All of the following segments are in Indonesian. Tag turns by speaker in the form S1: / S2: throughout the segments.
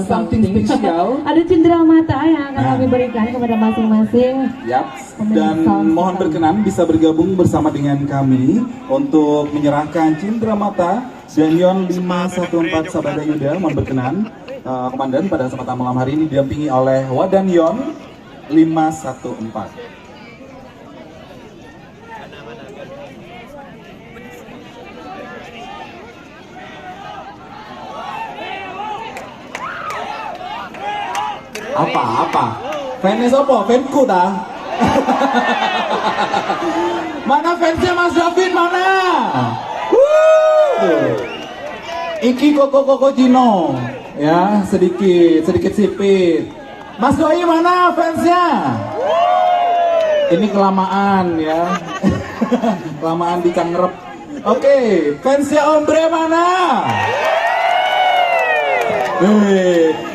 S1: something spesial.
S2: Ada Cindramata yang akan kami berikan kepada masing-masing.
S1: Yap. Dan mohon berkenan bisa bergabung bersama dengan kami untuk menyerahkan Cindramata dan Yon 514 Sabada Yuda. Mohon berkenan Komandan pada kesempatan malam hari ini didampingi oleh Wadan Yon 514. Apa? Fansnya siapa? Fansku dah. Mana fansnya Mas David mana? Iki koko Cino. Ya, sedikit sipit. Mas Doi mana fansnya? Ini kelamaan ya. Kelamaan dicanggrep. Oke, fansnya Ombre mana?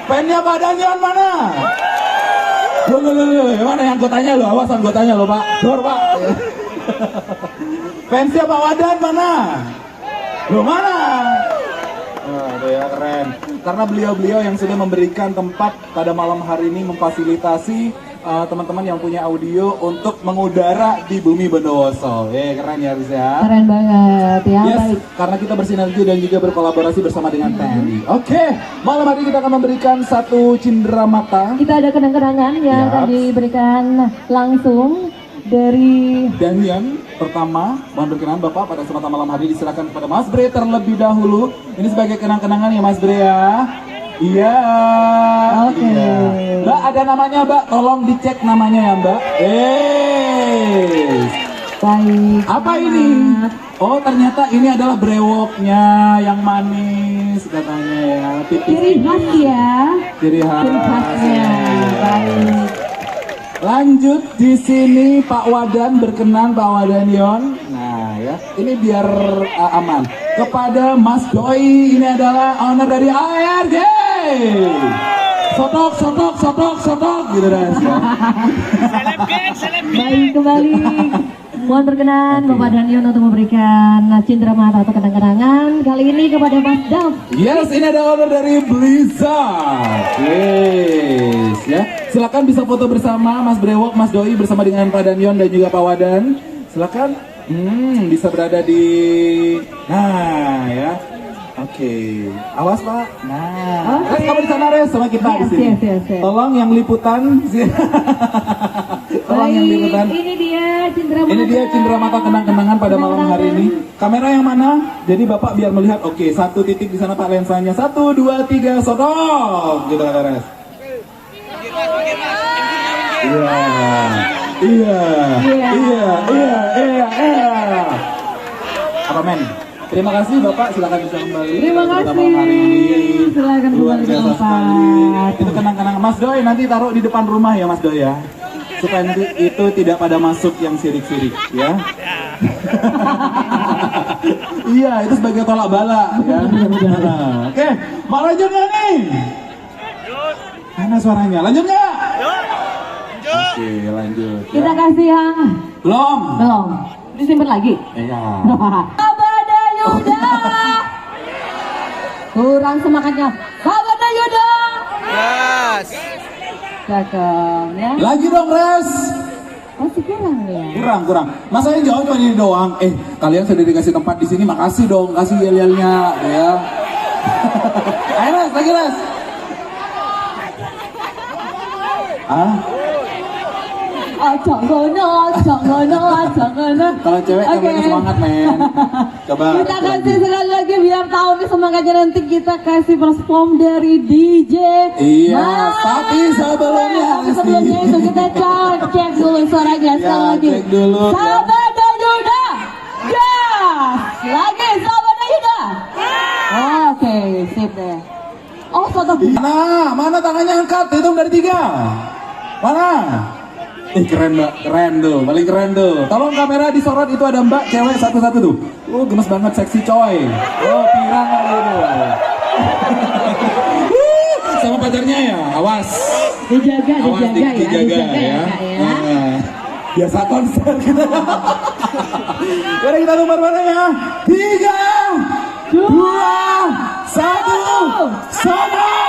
S1: Fansnya Badanyon mana? Loh, mana yang anggotanya lo? Awas anggotanya lo Pak. Dor Pak. Fansnya Pak Wadan mana? Lo mana? Aduh ya keren. Karena beliau-beliau yang sudah memberikan tempat pada malam hari ini memfasilitasi teman-teman yang punya audio untuk mengudara di bumi Bondowoso. Keren ya Riz ya.
S2: Keren banget ya.
S1: Yes,
S2: Baik.
S1: karena kita bersinergi dan juga berkolaborasi bersama dengan TNI. Oke, malam hari kita akan memberikan satu Cindramata.
S2: Kita ada kenang-kenangan yang akan diberikan langsung dari
S1: Danian. Pertama, mohon berkenan Bapak pada kesempatan malam hari diserahkan kepada Mas Bre terlebih dahulu. Ini sebagai kenang-kenangan ya Mas Bre ya. Iya.
S2: Oke.
S1: Iya. Mbak ada namanya Mbak, tolong dicek namanya ya Mbak.
S2: Baik.
S1: Apa ini? Oh ternyata ini adalah brewognya yang manis katanya ya.
S2: Ciri khas ya.
S1: Ciri
S2: khasnya. Baik.
S1: Lanjut di sini Pak Wadan berkenan Pak Wadan Yon. Nah ya, ini biar aman. Kepada Mas Doi, ini adalah owner dari ARG. Sotox gitu dah.
S3: Seleb.
S2: Baik kembali. Mohon berkenan Bapak Danion untuk memberikan Cindramata atau kenang-kenangan kali ini kepada Mas Dav.
S1: Yes, ini ada owner dari Blizzard. Yes, ya. Silakan bisa foto bersama Mas Brewog, Mas Doi bersama dengan Pak Danion dan juga Pak Wadan. Silakan. Bisa berada di. Nah, ya. Oke. Awas Pak. Nah. Res kamu di sana Res sama kita di sini.
S2: Yes.
S1: Tolong yang liputan. Tolong yang liputan.
S2: Ini dia Cindramata.
S1: Ini dia Cindramata kenang-kenangan pada malam hari ini. Kamera yang mana? Jadi Bapak biar melihat. Oke, satu titik di sana Pak lensanya. 1, 2, 3, Sotox. Gitu kan Res. Iya. Apa men? Terima kasih Bapak, silakan bisa kembali.
S2: Terima kasih. Silakan
S1: Luar
S2: kembali ke
S1: biasa sekali.
S2: tempat.
S1: Itu kenang-kenangan Mas Doi, nanti taruh di depan rumah ya Mas Doi ya. Supaya nanti itu tidak pada masuk yang sirik-sirik ya. Iya, itu sebagai tolak bala ya. Oke, mau lanjut nggak nih? Mana suaranya? Lanjut nggak? Oke, lanjut.
S2: Kita kasih yang
S1: Belum.
S2: Disimpan lagi.
S1: Iya.
S2: Sabada Yuda. Kurang semangatnya. Sabada Yuda.
S3: Yes.
S2: Cakep ya.
S1: Lagi dong, Res.
S2: Masih kurang ya.
S1: Kurang. Masa yang jawab cuma ini doang. Kalian sudah dikasih tempat di sini, makasih dong, kasih yel-yelnya ya. Ayo Res, lagi Res.
S2: Jangan.
S1: Kalau cewek okay. Semangat men. Coba.
S2: Kita kasih sekali lagi biar tahu nih semangatnya, nanti kita kasih perform dari DJ.
S1: Iya. Tapi sebelumnya
S2: itu kita cek dulu suaranya sekali lagi.
S1: Cek dulu.
S2: Sabada Yuda. Gas. Lagi Sabada Yuda. Oke, sip deh. Oh, Sotox.
S1: Mana tangannya angkat, hitung dari 3. Mana? Keren Mbak, keren tuh, paling keren tuh. Tolong kamera disorot, itu ada Mbak cewek satu-satu tuh. Gemes banget, seksi coy. Pirang gitu. Sama pacarnya ya, awas.
S2: Dijaga ya.
S1: Biasa konser kita. Jadi kita nomor mana ya? 3, 2, 1, 1.